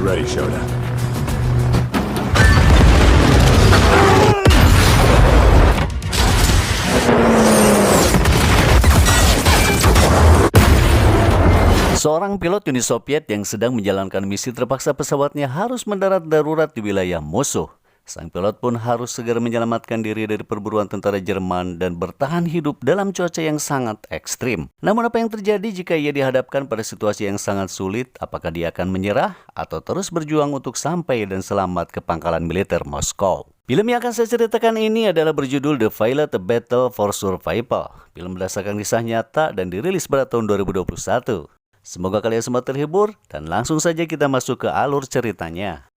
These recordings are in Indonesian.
ready, Shota. Seorang pilot Uni Soviet yang sedang menjalankan misi terpaksa pesawatnya harus mendarat darurat di wilayah musuh. Sang pilot pun harus segera menyelamatkan diri dari perburuan tentara Jerman dan bertahan hidup dalam cuaca yang sangat ekstrim. Namun apa yang terjadi jika ia dihadapkan pada situasi yang sangat sulit? Apakah dia akan menyerah atau terus berjuang untuk sampai dan selamat ke pangkalan militer Moskow? Film yang akan saya ceritakan ini adalah berjudul The Violet, A Battle for Survival. Film berdasarkan kisah nyata dan dirilis pada tahun 2021. Semoga kalian semua terhibur dan langsung saja kita masuk ke alur ceritanya.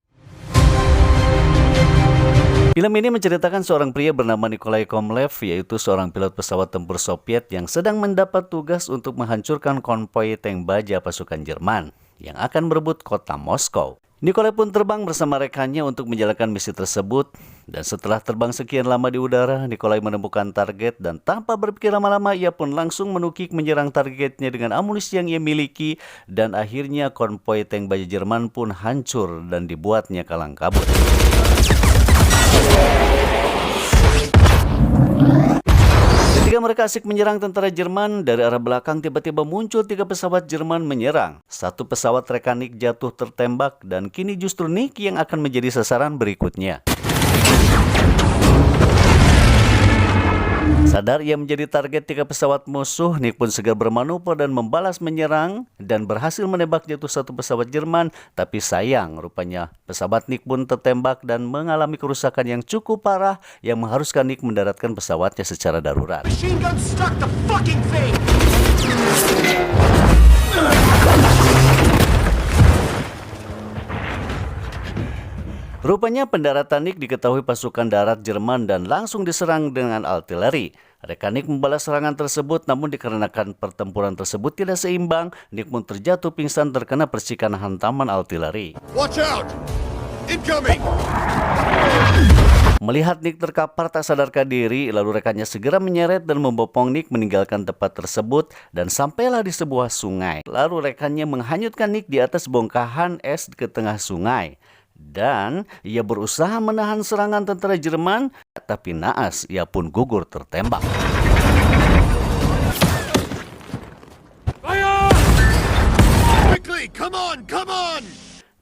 Film ini menceritakan seorang pria bernama Nikolai Komlev, yaitu seorang pilot pesawat tempur Soviet yang sedang mendapat tugas untuk menghancurkan konvoi tank baja pasukan Jerman yang akan merebut kota Moskow. Nikolai pun terbang bersama rekannya untuk menjalankan misi tersebut, dan setelah terbang sekian lama di udara, Nikolai menemukan target dan tanpa berpikir lama-lama ia pun langsung menukik menyerang targetnya dengan amunisi yang ia miliki, dan akhirnya konvoi tank baja Jerman pun hancur dan dibuatnya kalang kabut. Ketika mereka asik menyerang tentara Jerman, dari arah belakang tiba-tiba muncul 3 pesawat Jerman menyerang. Satu pesawat rekan Nick jatuh tertembak dan kini justru Nick yang akan menjadi sasaran berikutnya. Sadar ia menjadi target 3 pesawat musuh, Nick pun segera bermanuver dan membalas menyerang dan berhasil menembak jatuh satu pesawat Jerman. Tapi sayang, rupanya pesawat Nick pun tertembak dan mengalami kerusakan yang cukup parah yang mengharuskan Nick mendaratkan pesawatnya secara darurat. Machine gun stuck the fucking thing! Rupanya pendaratan Nick diketahui pasukan darat Jerman dan langsung diserang dengan artileri. Rekan Nick membalas serangan tersebut, namun dikarenakan pertempuran tersebut tidak seimbang, Nick pun terjatuh pingsan terkena percikan hantaman artileri. Watch out! Incoming! Melihat Nick terkapar tak sadarkan diri, lalu rekannya segera menyeret dan membopong Nick meninggalkan tempat tersebut dan sampailah di sebuah sungai. Lalu rekannya menghanyutkan Nick di atas bongkahan es ke tengah sungai. Dan ia berusaha menahan serangan tentara Jerman, tapi naas ia pun gugur tertembak. Fire! Quickly, come on, come on!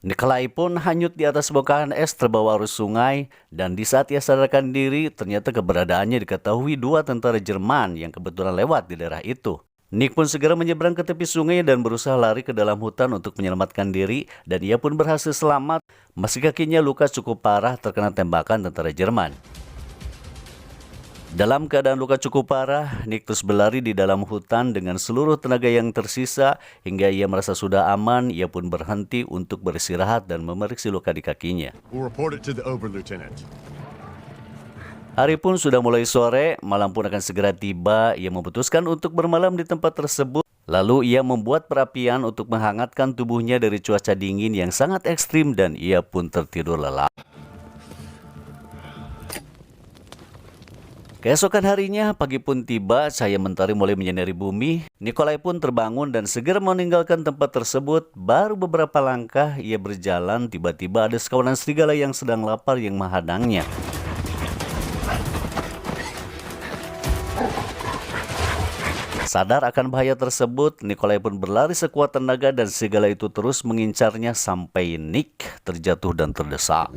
Nikolai pun hanyut di atas bongkahan es terbawa arus sungai, dan di saat ia sadarkan diri, ternyata keberadaannya diketahui 2 tentara Jerman yang kebetulan lewat di daerah itu. Nick pun segera menyeberang ke tepi sungai dan berusaha lari ke dalam hutan untuk menyelamatkan diri, dan ia pun berhasil selamat meski kakinya luka cukup parah terkena tembakan tentara Jerman. Dalam keadaan luka cukup parah, Nick terus berlari di dalam hutan dengan seluruh tenaga yang tersisa hingga ia merasa sudah aman. Ia pun berhenti untuk beristirahat dan memeriksa luka di kakinya. We'll report it to the Oberlieutenant. Hari pun sudah mulai sore, malam pun akan segera tiba. Ia memutuskan untuk bermalam di tempat tersebut. Lalu ia membuat perapian untuk menghangatkan tubuhnya dari cuaca dingin yang sangat ekstrim dan ia pun tertidur lelap. Keesokan harinya, pagi pun tiba, cahaya mentari mulai menyinari bumi. Nikolai pun terbangun dan segera meninggalkan tempat tersebut. Baru beberapa langkah ia berjalan, tiba-tiba ada sekawanan serigala yang sedang lapar yang menghadangnya. Sadar akan bahaya tersebut, Nikolai pun berlari sekuat tenaga dan serigala itu terus mengincarnya sampai Nick terjatuh dan terdesak.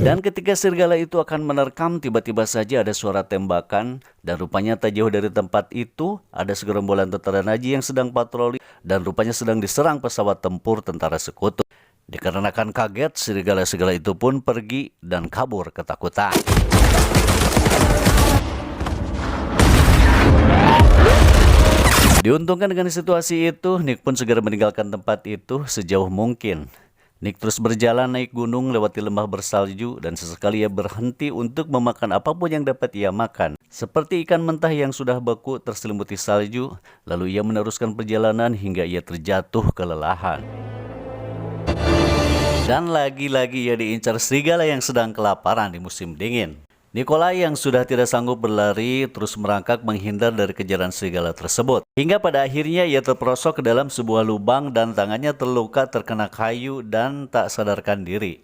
Dan ketika serigala itu akan menerkam, tiba-tiba saja ada suara tembakan, dan rupanya tak jauh dari tempat itu ada segerombolan tentara Nazi yang sedang patroli dan rupanya sedang diserang pesawat tempur tentara sekutu. Dikarenakan kaget, serigala-serigala itu pun pergi dan kabur ketakutan. Diuntungkan dengan situasi itu, Nick pun segera meninggalkan tempat itu sejauh mungkin. Nick terus berjalan naik gunung lewati lembah bersalju dan sesekali ia berhenti untuk memakan apapun yang dapat ia makan. Seperti ikan mentah yang sudah beku terselimuti salju, lalu ia meneruskan perjalanan hingga ia terjatuh kelelahan. Dan lagi-lagi ia diincar serigala yang sedang kelaparan di musim dingin. Nikolai yang sudah tidak sanggup berlari terus merangkak menghindar dari kejaran serigala tersebut. Hingga pada akhirnya ia terperosok ke dalam sebuah lubang dan tangannya terluka terkena kayu dan tak sadarkan diri.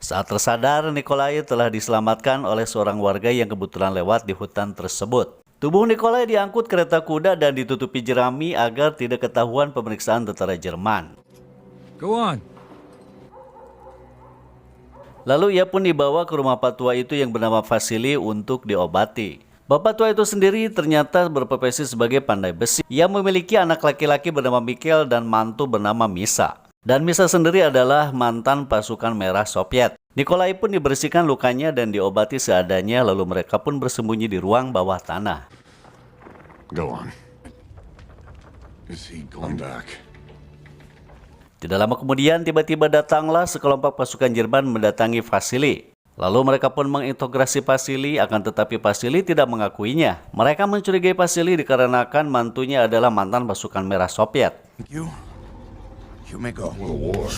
Saat tersadar, Nikolai telah diselamatkan oleh seorang warga yang kebetulan lewat di hutan tersebut. Tubuh Nikolai diangkut kereta kuda dan ditutupi jerami agar tidak ketahuan pemeriksaan tentara Jerman. Go on. Lalu ia pun dibawa ke rumah patua itu yang bernama Vasily untuk diobati. Bapak tua itu sendiri ternyata berprofesi sebagai pandai besi. Ia memiliki anak laki-laki bernama Mikhail dan mantu bernama Misa. Dan Misa sendiri adalah mantan pasukan merah Soviet. Nikolai pun dibersihkan lukanya dan diobati seadanya, lalu mereka pun bersembunyi di ruang bawah tanah. Go on. Is he going back? Tidak lama kemudian tiba-tiba datanglah sekelompok pasukan Jerman mendatangi Vasily. Lalu mereka pun mengintegrasi Vasily, akan tetapi Vasily tidak mengakuinya. Mereka mencurigai Vasily dikarenakan mantunya adalah mantan pasukan merah Soviet. You may go. War.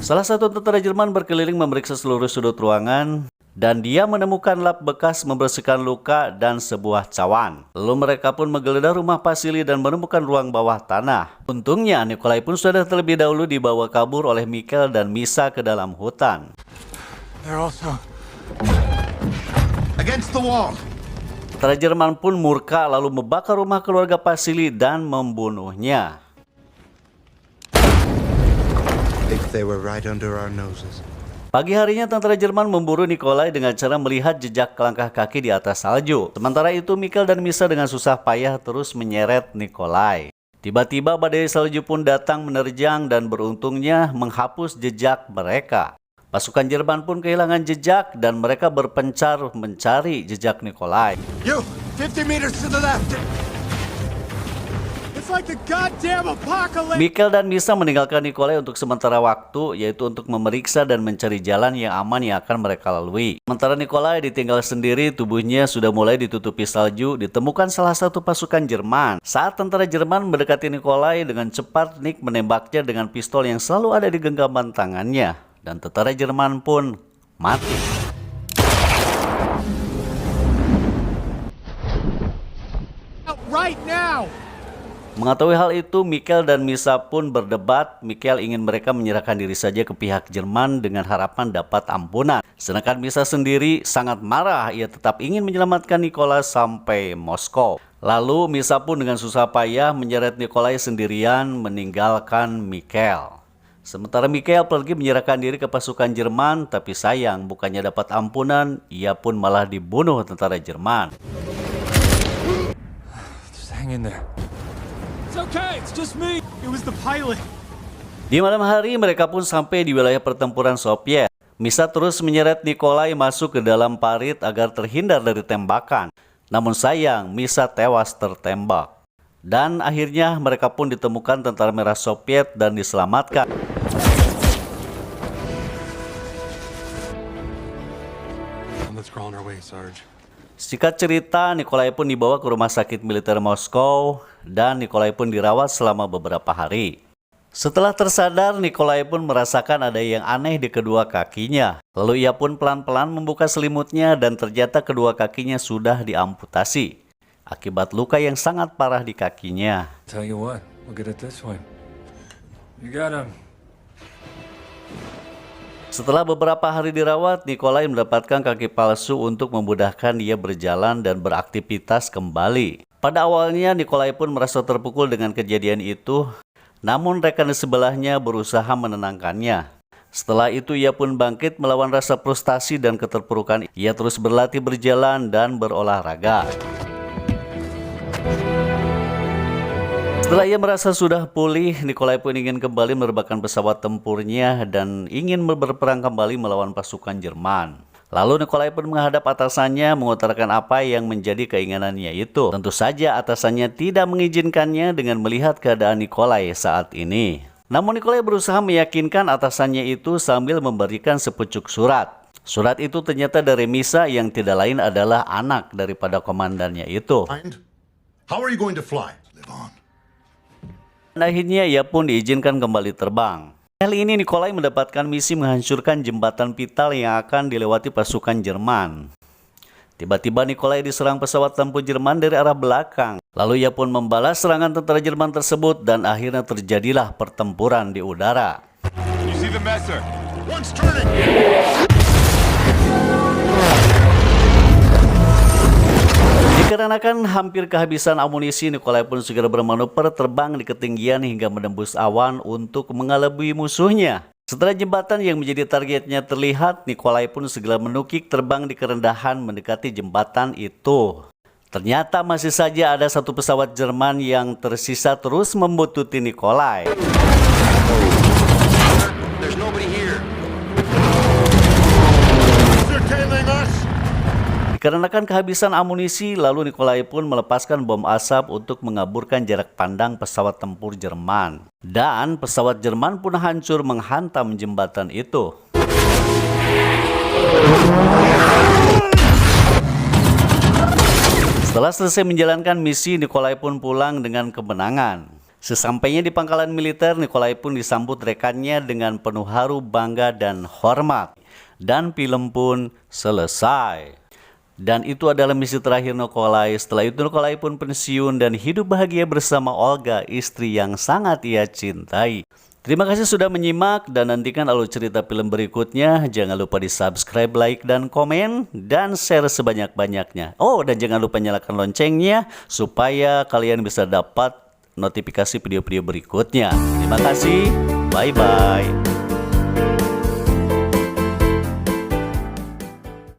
Salah satu tentara Jerman berkeliling memeriksa seluruh sudut ruangan dan dia menemukan lap bekas membersihkan luka dan sebuah cawan. Lalu mereka pun menggeledah rumah Vasily dan menemukan ruang bawah tanah. Untungnya Nikolai pun sudah terlebih dahulu dibawa kabur oleh Mikhail dan Misa ke dalam hutan. They're also against the wall. Tentara Jerman pun murka lalu membakar rumah keluarga Vasily dan membunuhnya. They were right under our noses. Pagi harinya tentara Jerman memburu Nikolai dengan cara melihat jejak langkah kaki di atas salju. Sementara itu Mikhail dan Misa dengan susah payah terus menyeret Nikolai. Tiba-tiba badai salju pun datang menerjang dan beruntungnya menghapus jejak mereka. Pasukan Jerman pun kehilangan jejak dan mereka berpencar mencari jejak Nikolai. You, 50 meters to the left. It's like the goddamn apocalypse! Mikhail dan Misa meninggalkan Nikolai untuk sementara waktu, yaitu untuk memeriksa dan mencari jalan yang aman yang akan mereka lalui. Sementara Nikolai ditinggal sendiri, tubuhnya sudah mulai ditutupi salju, ditemukan salah satu pasukan Jerman. Saat tentara Jerman mendekati Nikolai, dengan cepat Nick menembaknya dengan pistol yang selalu ada di genggaman tangannya. Dan tentara Jerman pun mati. Right now! Mengetahui hal itu, Mikhail dan Misa pun berdebat. Mikhail ingin mereka menyerahkan diri saja ke pihak Jerman dengan harapan dapat ampunan. Sedangkan Misa sendiri sangat marah, ia tetap ingin menyelamatkan Nikolai sampai Moskow. Lalu Misa pun dengan susah payah menyeret Nikolai sendirian meninggalkan Mikhail. Sementara Mikhail pergi menyerahkan diri ke pasukan Jerman, tapi sayang bukannya dapat ampunan, ia pun malah dibunuh tentara Jerman. Just hang in there. It's okay, it's just me. It was the pilot. Di malam hari mereka pun sampai di wilayah pertempuran Soviet. Misa terus menyeret Nikolai masuk ke dalam parit agar terhindar dari tembakan. Namun sayang, Misa tewas tertembak. Dan akhirnya mereka pun ditemukan tentara merah Soviet dan diselamatkan. Let's crawl on our way, Sarge. Singkat cerita, Nikolai pun dibawa ke rumah sakit militer Moskow dan Nikolai pun dirawat selama beberapa hari. Setelah tersadar, Nikolai pun merasakan ada yang aneh di kedua kakinya. Lalu ia pun pelan-pelan membuka selimutnya dan ternyata kedua kakinya sudah diamputasi akibat luka yang sangat parah di kakinya. Tell you what, look at it this way. You got him. Setelah beberapa hari dirawat, Nikolai mendapatkan kaki palsu untuk memudahkan dia berjalan dan beraktivitas kembali. Pada awalnya, Nikolai pun merasa terpukul dengan kejadian itu, namun rekan di sebelahnya berusaha menenangkannya. Setelah itu, ia pun bangkit melawan rasa frustasi dan keterpurukan. Ia terus berlatih berjalan dan berolahraga. Setelah ia merasa sudah pulih, Nikolai pun ingin kembali menerbangkan pesawat tempurnya dan ingin berperang kembali melawan pasukan Jerman. Lalu Nikolai pun menghadap atasannya mengutarakan apa yang menjadi keinginannya itu. Tentu saja atasannya tidak mengizinkannya dengan melihat keadaan Nikolai saat ini. Namun Nikolai berusaha meyakinkan atasannya itu sambil memberikan sepucuk surat. Surat itu ternyata dari Misa yang tidak lain adalah anak daripada komandannya itu. How are you going to fly? Live on. Dan akhirnya ia pun diizinkan kembali terbang. Kali ini Nikolai mendapatkan misi menghancurkan jembatan vital yang akan dilewati pasukan Jerman. Tiba-tiba Nikolai diserang pesawat tempur Jerman dari arah belakang. Lalu ia pun membalas serangan tentara Jerman tersebut dan akhirnya terjadilah pertempuran di udara. You see the messer? One's turning! Dikarenakan hampir kehabisan amunisi, Nikolai pun segera bermanuver terbang di ketinggian hingga menembus awan untuk mengelabui musuhnya. Setelah jembatan yang menjadi targetnya terlihat, Nikolai pun segera menukik terbang di kerendahan mendekati jembatan itu. Ternyata masih saja ada satu pesawat Jerman yang tersisa terus membuntuti Nikolai. There's nobody here. They're tailing us! Dikarenakan kehabisan amunisi, lalu Nikolai pun melepaskan bom asap untuk mengaburkan jarak pandang pesawat tempur Jerman. Dan pesawat Jerman pun hancur menghantam jembatan itu. Setelah selesai menjalankan misi, Nikolai pun pulang dengan kemenangan. Sesampainya di pangkalan militer, Nikolai pun disambut rekannya dengan penuh haru, bangga, dan hormat. Dan film pun selesai. Dan itu adalah misi terakhir Nikolai. Setelah itu Nikolai pun pensiun dan hidup bahagia bersama Olga, istri yang sangat ia cintai. Terima kasih sudah menyimak dan nantikan alur cerita film berikutnya. Jangan lupa di subscribe, like, dan komen, dan share sebanyak-banyaknya. Oh, dan jangan lupa nyalakan loncengnya supaya kalian bisa dapat notifikasi video-video berikutnya. Terima kasih, bye-bye.